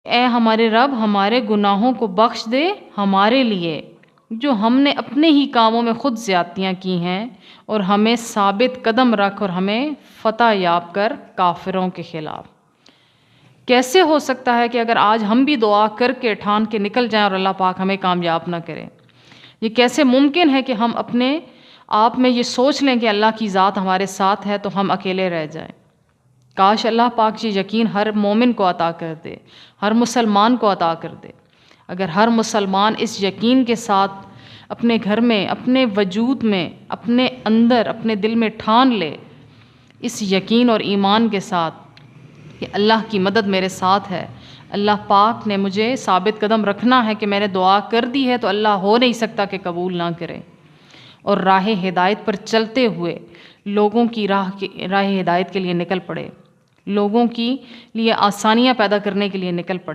اے ہمارے رب ہمارے گناہوں کو بخش دے ہمارے لیے جو ہم نے اپنے ہی کاموں میں خود زیادتیاں کی ہیں، اور ہمیں ثابت قدم رکھ اور ہمیں فتح یاب کر کافروں کے خلاف۔ کیسے ہو سکتا ہے کہ اگر آج ہم بھی دعا کر کے ٹھان کے نکل جائیں اور اللہ پاک ہمیں کامیاب نہ کرے؟ یہ کیسے ممکن ہے کہ ہم اپنے آپ میں یہ سوچ لیں کہ اللہ کی ذات ہمارے ساتھ ہے تو ہم اکیلے رہ جائیں؟ کاش اللہ پاک یہ یقین ہر مومن کو عطا کر دے، ہر مسلمان کو عطا کر دے۔ اگر ہر مسلمان اس یقین کے ساتھ اپنے گھر میں، اپنے وجود میں، اپنے اندر، اپنے دل میں ٹھان لے، اس یقین اور ایمان کے ساتھ کہ اللہ کی مدد میرے ساتھ ہے، اللہ پاک نے مجھے ثابت قدم رکھنا ہے کہ میں نے دعا کر دی ہے تو اللہ ہو نہیں سکتا کہ قبول نہ کرے، اور راہ ہدایت پر چلتے ہوئے لوگوں کی راہ ہدایت کے لیے نکل پڑے، لوگوں کی لیے آسانیاں پیدا کرنے کے لیے نکل پڑے۔